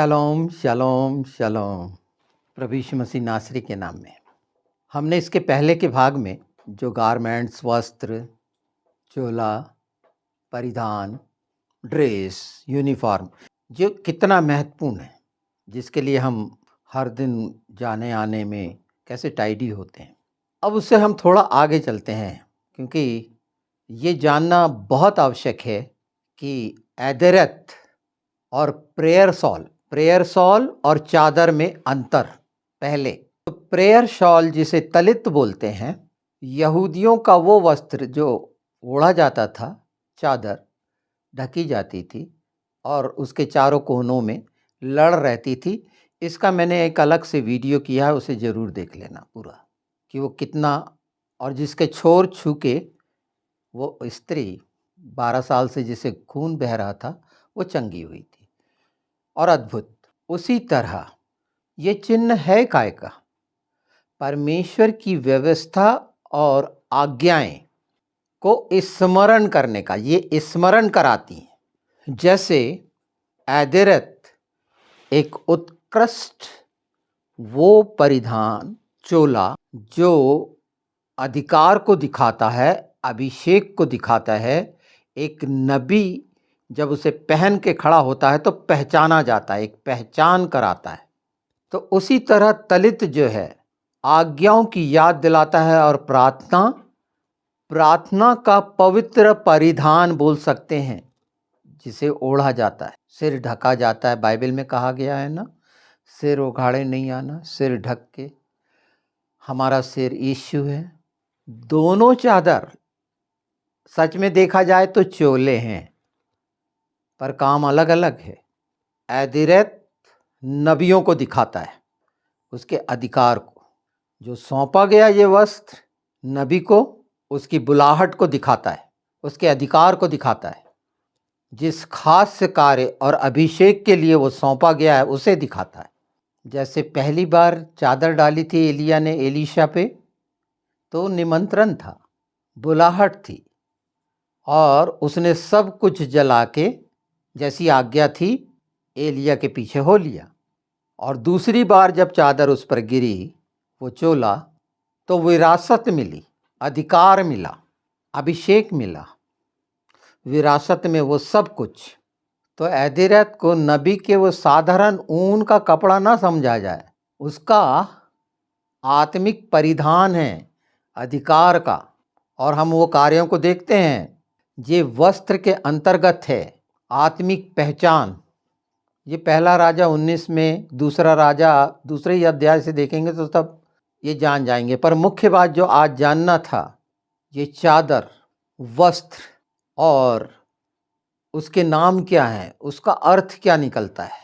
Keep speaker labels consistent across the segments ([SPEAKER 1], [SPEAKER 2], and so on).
[SPEAKER 1] Shalom शालोम शालोम। प्रभु यीशु मसीह नासरी के नाम में हमने इसके पहले के भाग में जो गारमेंट्स, वस्त्र, चोला, परिधान, ड्रेस, यूनिफॉर्म जो कितना महत्वपूर्ण है, जिसके लिए हम हर दिन जाने आने में कैसे टाइडी होते हैं। अब उससे हम थोड़ा आगे चलते हैं, क्योंकि ये जानना बहुत आवश्यक है कि एदेरत और प्रेयर सॉल और चादर में अंतर। पहले तो प्रेयर शॉल जिसे तलित बोलते हैं, यहूदियों का वो वस्त्र जो ओढ़ा जाता था, चादर ढकी जाती थी और उसके चारों कोनों में लड़ रहती थी। इसका मैंने एक अलग से वीडियो किया है, उसे ज़रूर देख लेना पूरा, कि वो कितना, और जिसके छोर छू के वो स्त्री 12 साल से जिसे खून बह रहा था वो चंगी हुई थी, और अद्भुत। उसी तरह ये चिन्ह है काय का? परमेश्वर की व्यवस्था और आज्ञाएं को स्मरण करने का, ये स्मरण कराती हैं। जैसे एदेरत एक उत्कृष्ट वो परिधान, चोला, जो अधिकार को दिखाता है, अभिषेक को दिखाता है। एक नबी जब उसे पहन के खड़ा होता है तो पहचाना जाता है, एक पहचान कराता है। तो उसी तरह तलित जो है आज्ञाओं की याद दिलाता है, और प्रार्थना का पवित्र परिधान बोल सकते हैं, जिसे ओढ़ा जाता है, सिर ढका जाता है। बाइबल में कहा गया है ना, सिर उघाड़े नहीं आना, सिर ढक के। हमारा सिर यीशु है। दोनों चादर सच में देखा जाए तो चोले हैं, पर काम अलग अलग है। एदिरत नबियों को दिखाता है, उसके अधिकार को, जो सौंपा गया ये वस्त्र नबी को, उसकी बुलाहट को दिखाता है, उसके अधिकार को दिखाता है। जिस खास कार्य और अभिषेक के लिए वो सौंपा गया है उसे दिखाता है। जैसे पहली बार चादर डाली थी एलिया ने एलीशा पे, तो निमंत्रण था, बुलाहट थी, और उसने सब कुछ जला के जैसी आज्ञा थी एलिया के पीछे हो लिया। और दूसरी बार जब चादर उस पर गिरी, वो चोला, तो विरासत मिली, अधिकार मिला, अभिषेक मिला, विरासत में वो सब कुछ। तो एदिरत को नबी के वो साधारण ऊन का कपड़ा ना समझा जाए, उसका आत्मिक परिधान है, अधिकार का। और हम वो कार्यों को देखते हैं, ये वस्त्र के अंतर्गत है, आत्मिक पहचान। ये पहला राजा 19 में, दूसरा राजा दूसरे ही अध्याय से देखेंगे तो तब ये जान जाएंगे। पर मुख्य बात जो आज जानना था, ये चादर, वस्त्र, और उसके नाम क्या है, उसका अर्थ क्या निकलता है,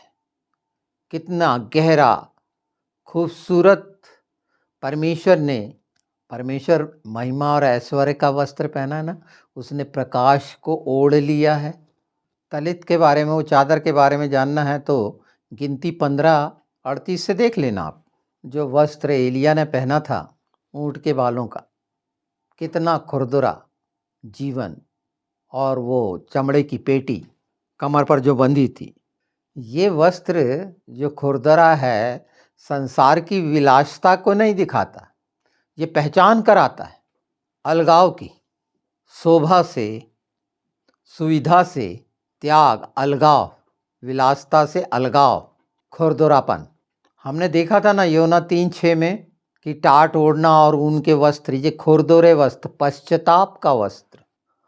[SPEAKER 1] कितना गहरा खूबसूरत। परमेश्वर महिमा और ऐश्वर्य का वस्त्र पहना है ना, उसने प्रकाश को ओढ़ लिया है। तलित के बारे में, वो चादर के बारे में जानना है तो गिनती 15:38 से देख लेना आप। जो वस्त्र एलिया ने पहना था ऊँट के बालों का, कितना खुरदुरा जीवन, और वो चमड़े की पेटी कमर पर जो बंधी थी। ये वस्त्र जो खुरदरा है, संसार की विलासिता को नहीं दिखाता, ये पहचान कराता है अलगाव की, शोभा से, सुविधा से त्याग, अलगाव, विलासिता से अलगाव, खुरदरापन। हमने देखा था ना योना 3:6 में, कि टाट ओढ़ना और उनके वस्त्र, ये खुरदुरे वस्त्र, पश्चाताप का वस्त्र।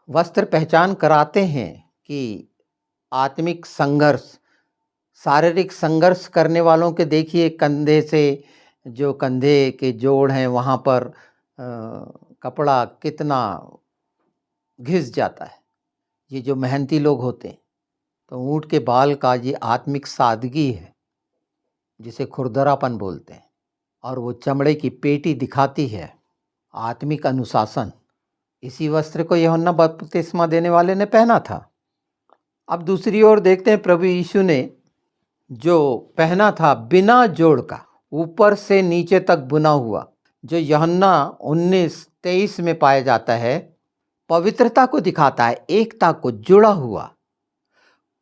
[SPEAKER 1] वस्त्र पहचान कराते हैं कि आत्मिक संघर्ष, शारीरिक संघर्ष करने वालों के देखिए, कंधे से, जो कंधे के जोड़ हैं वहाँ पर कपड़ा कितना घिस जाता है। ये जो मेहनती लोग होते हैं, तो ऊँट के बाल का ये आत्मिक सादगी है, जिसे खुरदरापन बोलते हैं। और वो चमड़े की पेटी दिखाती है आत्मिक अनुशासन। इसी वस्त्र को यूहन्ना बपतिस्मा देने वाले ने पहना था। अब दूसरी ओर देखते हैं, प्रभु यीशु ने जो पहना था बिना जोड़ का, ऊपर से नीचे तक बुना हुआ, जो यूहन्ना 19:23 में पाया जाता है, पवित्रता को दिखाता है, एकता को, जुड़ा हुआ,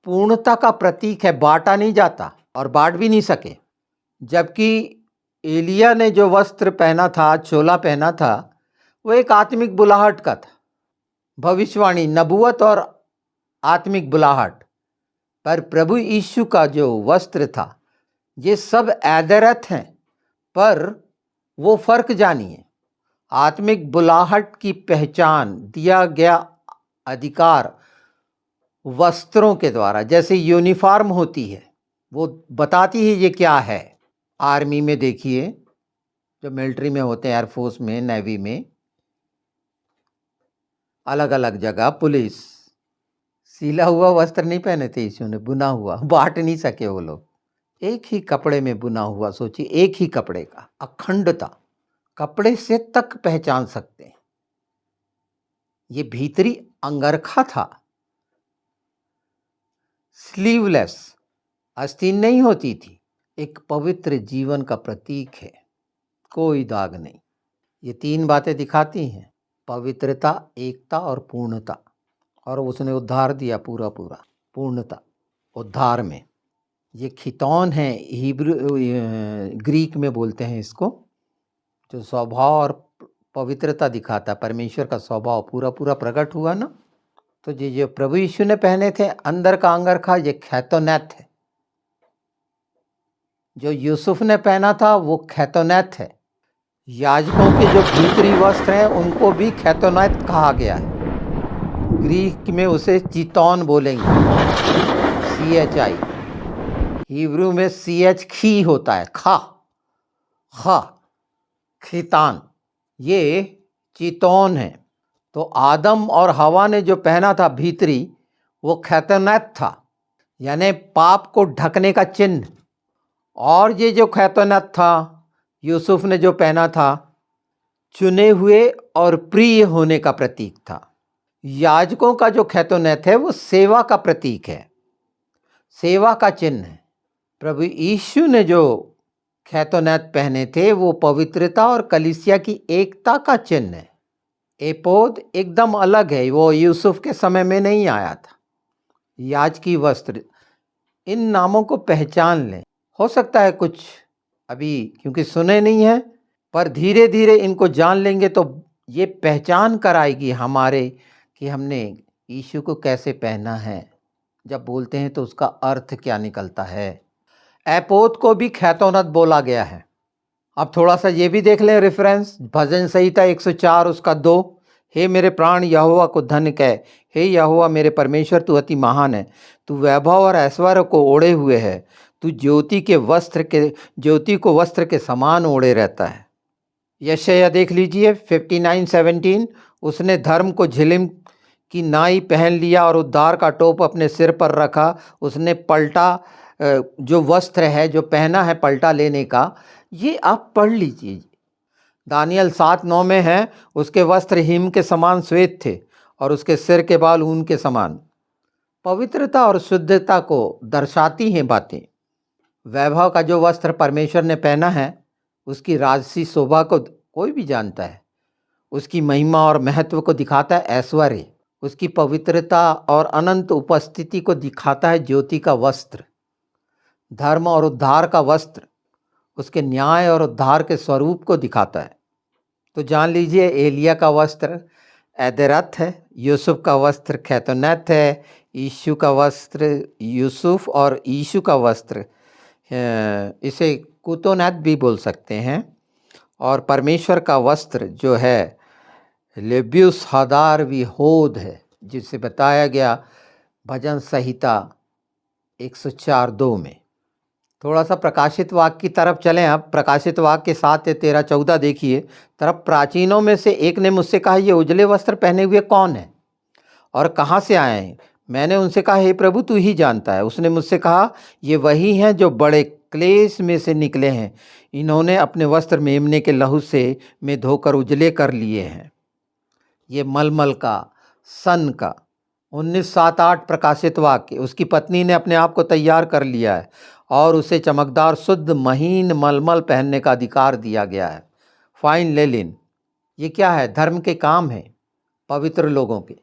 [SPEAKER 1] पूर्णता का प्रतीक है, बांटा नहीं जाता। और बांट भी नहीं सके। जबकि एलिया ने जो वस्त्र पहना था, चोला पहना था, वो एक आत्मिक बुलाहट का था, भविष्यवाणी, नबूवत और आत्मिक बुलाहट। पर प्रभु यीशु का जो वस्त्र था, ये सब ऐदरत हैं, पर वो फर्क जानिए। आत्मिक बुलाहट की पहचान दिया गया अधिकार वस्त्रों के द्वारा, जैसे यूनिफॉर्म होती है, वो बताती है ये क्या है। आर्मी में देखिए, जो मिलिट्री में होते हैं, एयरफोर्स में, नेवी में, अलग अलग जगह, पुलिस, सिला हुआ वस्त्र नहीं पहने थे यीशु ने, बुना हुआ। बांट नहीं सके वो लोग। एक ही कपड़े में बुना हुआ, सोचिए, एक ही कपड़े का अखंडता, कपड़े से तक पहचान सकते हैं। ये भीतरी अंगरखा था, स्लीवलेस, आस्तीन नहीं होती थी, एक पवित्र जीवन का प्रतीक है, कोई दाग नहीं। ये तीन बातें दिखाती हैं, पवित्रता, एकता और पूर्णता। और उसने उद्धार दिया, पूरा पूरा पूर्णता उद्धार में। ये खितौन है, हिब्रू ग्रीक में बोलते हैं इसको, जो स्वभाव और पवित्रता दिखाता, परमेश्वर का स्वभाव पूरा पूरा प्रकट हुआ ना। तो ये जो प्रभु यीशु ने पहने थे अंदर का अंगरखा, ये खैतोनैत है। जो यूसुफ ने पहना था वो खैतोनैत है। याजकों के जो भीतरी वस्त्र हैं उनको भी खैतोनैत कहा गया है। ग्रीक में उसे चितौन बोलेंगे, CHI। हिब्रू में CH खी होता है, खा, खितान, ये चितौन है। तो आदम और हवा ने जो पहना था भीतरी, वो खैतोनैत था, यानी पाप को ढकने का चिन्ह। और ये जो खैतोनैत था, यूसुफ ने जो पहना था, चुने हुए और प्रिय होने का प्रतीक था। याजकों का जो खैतोनैत है वो सेवा का प्रतीक है, सेवा का चिन्ह है। प्रभु यीशु ने जो खैतोनैत पहने थे वो पवित्रता और कलीसिया की एकता का चिन्ह है। एपोद एकदम अलग है, वो यूसुफ के समय में नहीं आया था। याजकी वस्त्र, इन नामों को पहचान लें। हो सकता है कुछ अभी क्योंकि सुने नहीं है, पर धीरे धीरे इनको जान लेंगे तो ये पहचान कराएगी हमारे कि हमने यीशु को कैसे पहना है। जब बोलते हैं तो उसका अर्थ क्या निकलता है। एपोद को भी खैतोनत बोला गया है। अब थोड़ा सा ये भी देख लें रेफरेंस, भजन संहिता 104 उसका 2। हे मेरे प्राण यहोवा को धन्य कह, हे यहोवा मेरे परमेश्वर तू अति महान है, तू वैभव और ऐश्वर्य को ओढ़े हुए है, तू ज्योति को वस्त्र के समान ओढ़े रहता है। यशायाह देख लीजिए 59:17, उसने धर्म को झिलिम की नाई पहन लिया और उद्धार का टोप अपने सिर पर रखा। उसने पलटा, जो वस्त्र है जो पहना है पलटा लेने का, ये आप पढ़ लीजिए। दानियल 7:9 में है, उसके वस्त्र हिम के समान श्वेत थे और उसके सिर के बाल ऊन के समान। पवित्रता और शुद्धता को दर्शाती हैं बातें। वैभव का जो वस्त्र परमेश्वर ने पहना है, उसकी राजसी शोभा को कोई भी जानता है। उसकी महिमा और महत्व को दिखाता है ऐश्वर्य। उसकी पवित्रता और अनंत उपस्थिति को दिखाता है ज्योति का वस्त्र। धर्म और उद्धार का वस्त्र उसके न्याय और उद्धार के स्वरूप को दिखाता है। तो जान लीजिए, एलिया का वस्त्र ऐदरत है, यूसुफ का वस्त्र खैतोनैत है, यीशु का वस्त्र यूसुफ और यीशु का वस्त्र इसे कुतोनैत भी बोल सकते हैं। और परमेश्वर का वस्त्र जो है लेब्यूस हदार विहोद है, जिसे बताया गया भजन संहिता 104:2 में। थोड़ा सा प्रकाशित वाक्य की तरफ चलें। अब प्रकाशित वाक्य 7:13-14 देखिए। तरफ प्राचीनों में से एक ने मुझसे कहा, ये उजले वस्त्र पहने हुए कौन है और कहाँ से आए हैं? मैंने उनसे कहा, हे प्रभु तू ही जानता है। उसने मुझसे कहा, ये वही हैं जो बड़े क्लेश में से निकले हैं। इन्होंने अपने वस्त्र मेमने के लहू में धोकर उजले कर लिए हैं। ये मलमल का, सन का। 19:7-8 प्रकाशित वाक्य। उसकी पत्नी ने अपने आप को तैयार कर लिया है और उसे चमकदार शुद्ध महीन मलमल पहनने का अधिकार दिया गया है, फाइन लेलिन। ये क्या है? धर्म के काम है, पवित्र लोगों के।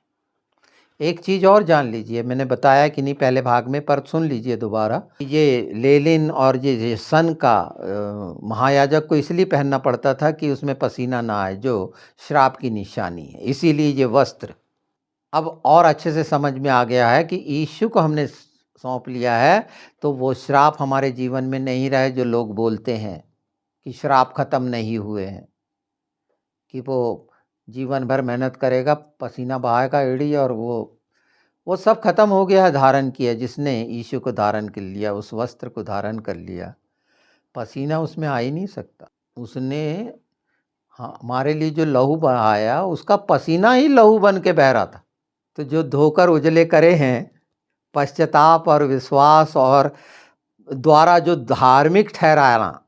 [SPEAKER 1] एक चीज़ और जान लीजिए, मैंने बताया कि नहीं पहले भाग में, पर सुन लीजिए दोबारा। ये लेनिन और ये सन का महायाजक को इसलिए पहनना पड़ता था कि उसमें पसीना ना आए, जो श्राप की निशानी है, इसीलिए ये वस्त्र। अब और अच्छे से समझ में आ गया है कि यीशु को हमने सौंप लिया है, तो वो श्राप हमारे जीवन में नहीं रहे। जो लोग बोलते हैं कि श्राप खत्म नहीं हुए हैं, कि वो जीवन भर मेहनत करेगा, पसीना बहाएगा एड़ी, और वो सब खत्म हो गया है। धारण किया जिसने यीशु को धारण कर लिया, उस वस्त्र को धारण कर लिया, पसीना उसमें आ ही नहीं सकता। उसने हमारे लिए जो लहू बहाया, उसका पसीना ही लहू बन के बह रहा था। तो जो धोकर उजले करे हैं पश्चाताप और विश्वास और द्वारा जो धार्मिक ठहराना,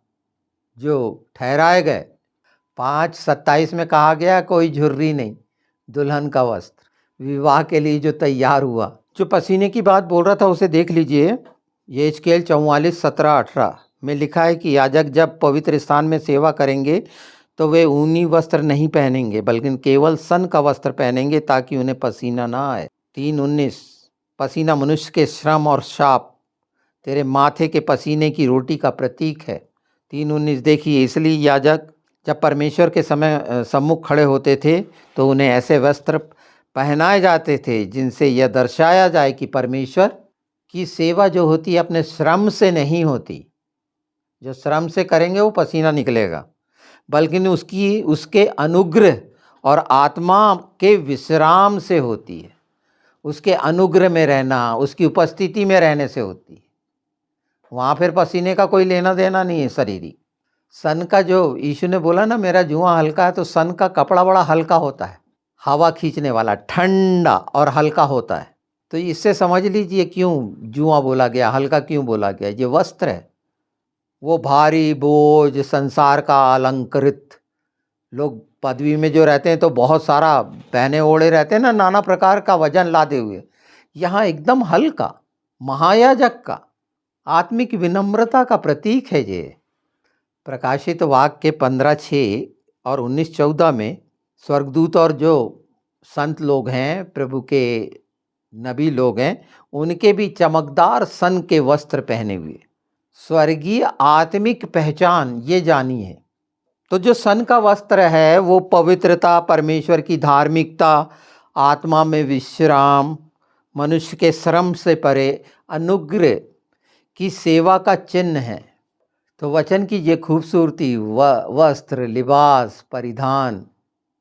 [SPEAKER 1] जो ठहराए गए, 5:27 में कहा गया कोई झुर्री नहीं, दुल्हन का वस्त्र विवाह के लिए जो तैयार हुआ। जो पसीने की बात बोल रहा था उसे देख लीजिए, ये एजकेल 44:17-18 में लिखा है कि याजक जब पवित्र स्थान में सेवा करेंगे तो वे ऊनी वस्त्र नहीं पहनेंगे, बल्कि केवल सन का वस्त्र पहनेंगे, ताकि उन्हें पसीना ना आए। 3:19 पसीना मनुष्य के श्रम और शाप तेरे माथे के पसीने की रोटी का प्रतीक है। 3:19 देखिए, इसलिए याजक जब परमेश्वर के सम्मुख खड़े होते थे तो उन्हें ऐसे वस्त्र पहनाए जाते थे जिनसे यह दर्शाया जाए कि परमेश्वर की सेवा जो होती है अपने श्रम से नहीं होती। जो श्रम से करेंगे वो पसीना निकलेगा, बल्कि उसके अनुग्रह और आत्मा के विश्राम से होती है। उसके अनुग्रह में रहना, उसकी उपस्थिति में रहने से होती है। वहाँ फिर पसीने का कोई लेना देना नहीं है शरीरी। सन का जो यीशु ने बोला ना, मेरा जुआ हल्का है, तो सन का कपड़ा बड़ा हल्का होता है, हवा खींचने वाला, ठंडा और हल्का होता है। तो इससे समझ लीजिए क्यों जुआ बोला गया, हल्का क्यों बोला गया। ये वस्त्र है, वो भारी बोझ संसार का अलंकृत। लोग पदवी में जो रहते हैं तो बहुत सारा पहने ओढ़े रहते हैं ना, नाना प्रकार का वजन लादे हुए। यहाँ एकदम हल्का, महायाजक का आत्मिक विनम्रता का प्रतीक है ये। प्रकाशित वाक्य 15:6 और 19:14 में स्वर्गदूत और जो संत लोग हैं, प्रभु के नबी लोग हैं, उनके भी चमकदार सन के वस्त्र पहने हुए। स्वर्गीय आत्मिक पहचान ये जानी है। तो जो सन का वस्त्र है वो पवित्रता, परमेश्वर की धार्मिकता, आत्मा में विश्राम, मनुष्य के श्रम से परे अनुग्रह की सेवा का चिन्ह है। तो वचन की ये खूबसूरती, वस्त्र, लिबास, परिधान,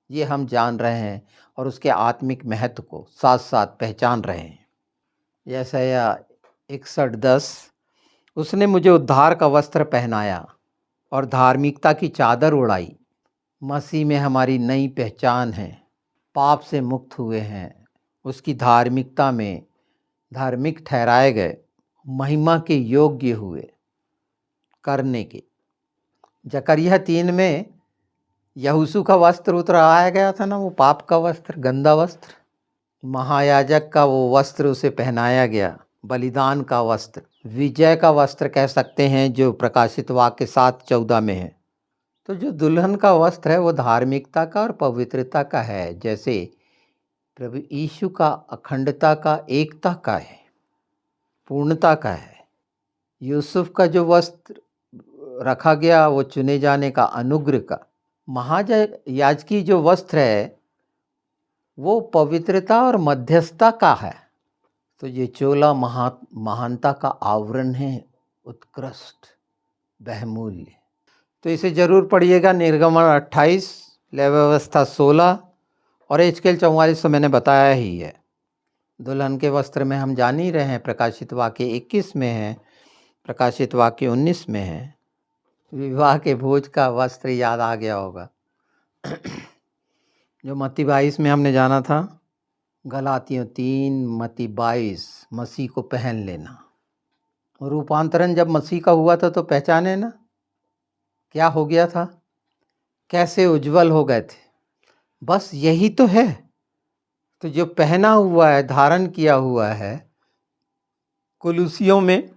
[SPEAKER 1] ये हम जान रहे हैं और उसके आत्मिक महत्व को साथ साथ पहचान रहे हैं। यशायाह 61:10 उसने मुझे उद्धार का वस्त्र पहनाया और धार्मिकता की चादर उड़ाई। मसीह में हमारी नई पहचान है, पाप से मुक्त हुए हैं, उसकी धार्मिकता में धार्मिक ठहराए गए, महिमा के योग्य हुए करने के। जकरिया 3 में यहोशू का वस्त्र उतराया गया था ना, वो पाप का वस्त्र, गंदा वस्त्र। महायाजक का वो वस्त्र उसे पहनाया गया, बलिदान का वस्त्र, विजय का वस्त्र कह सकते हैं, जो प्रकाशित वाक्य 7:14 में है। तो जो दुल्हन का वस्त्र है वो धार्मिकता का और पवित्रता का है, जैसे प्रभु यीशु का अखंडता का, एकता का है, पूर्णता का है। यूसुफ का जो वस्त्र रखा गया वो चुने जाने का, अनुग्रह का। महायाजकी जो वस्त्र है वो पवित्रता और मध्यस्थता का है। तो ये चोला महानता का आवरण है, उत्कृष्ट, बहुमूल्य। तो इसे जरूर पढ़िएगा। निर्गमन 28, लय व्यवस्था 16 और एजकेल 44 तो मैंने बताया ही है। दुल्हन के वस्त्र में हम जान ही रहे हैं, प्रकाशित वाक्य 21 में है, प्रकाशित वाक्य 19 में है। विवाह के भोज का वस्त्र याद आ गया होगा जो मत्ती 22 में हमने जाना था। गलातियों 3, मत्ती 22, मसीह को पहन लेना। रूपांतरण जब मसीह का हुआ था तो पहचाने ना क्या हो गया था, कैसे उज्जवल हो गए थे। बस यही तो है। तो जो पहना हुआ है, धारण किया हुआ है, कुलुसियों में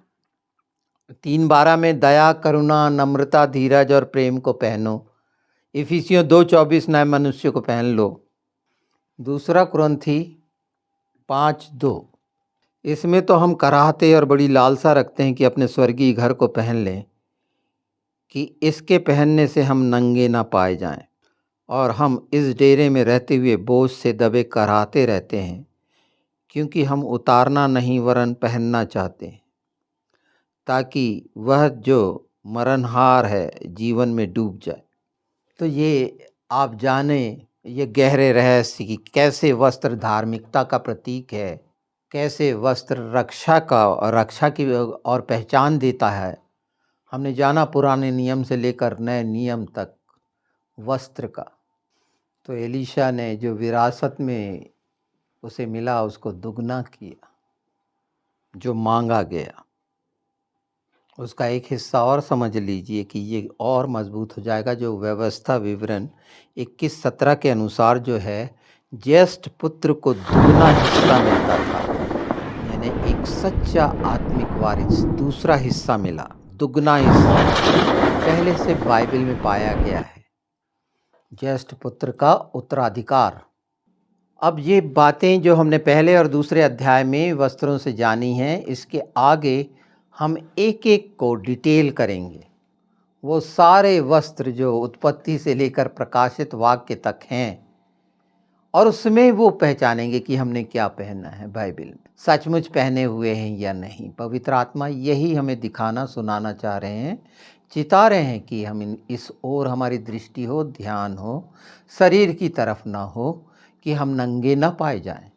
[SPEAKER 1] 3:12 में दया, करुणा, नम्रता, धीरज और प्रेम को पहनो। इफिसियों 2:24 नए मनुष्य को पहन लो। दूसरा कुरिन्थी 5:2। इसमें तो हम कराहते और बड़ी लालसा रखते हैं कि अपने स्वर्गीय घर को पहन लें, कि इसके पहनने से हम नंगे ना पाए जाएं, और हम इस डेरे में रहते हुए बोझ से दबे कराहते रहते हैं, क्योंकि हम उतारना नहीं वरन पहनना चाहते हैं, ताकि वह जो मरणहार है जीवन में डूब जाए। तो ये आप जाने ये गहरे रहस्य कि कैसे वस्त्र धार्मिकता का प्रतीक है, कैसे वस्त्र रक्षा की और पहचान देता है। हमने जाना पुराने नियम से लेकर नए नियम तक वस्त्र का। तो एलीशा ने जो विरासत में उसे मिला उसको दुगना किया, जो मांगा गया उसका एक हिस्सा और समझ लीजिए कि ये और मजबूत हो जाएगा। जो व्यवस्था विवरण 21:17 के अनुसार जो है, ज्येष्ठ पुत्र को दुगना हिस्सा मिलता था, यानी एक सच्चा आत्मिक वारिस दूसरा हिस्सा मिला, दुगना हिस्सा पहले से बाइबल में पाया गया है, ज्येष्ठ पुत्र का उत्तराधिकार। अब ये बातें जो हमने पहले और दूसरे अध्याय में वस्त्रों से जानी हैं, इसके आगे हम एक एक को डिटेल करेंगे। वो सारे वस्त्र जो उत्पत्ति से लेकर प्रकाशित वाक्य तक हैं, और उसमें वो पहचानेंगे कि हमने क्या पहना है, बाइबल में सचमुच पहने हुए हैं या नहीं। पवित्र आत्मा यही हमें दिखाना सुनाना चाह रहे हैं, चिता रहे हैं कि हम इस ओर हमारी दृष्टि हो, ध्यान हो, शरीर की तरफ ना हो, कि हम नंगे ना पाए जाएं।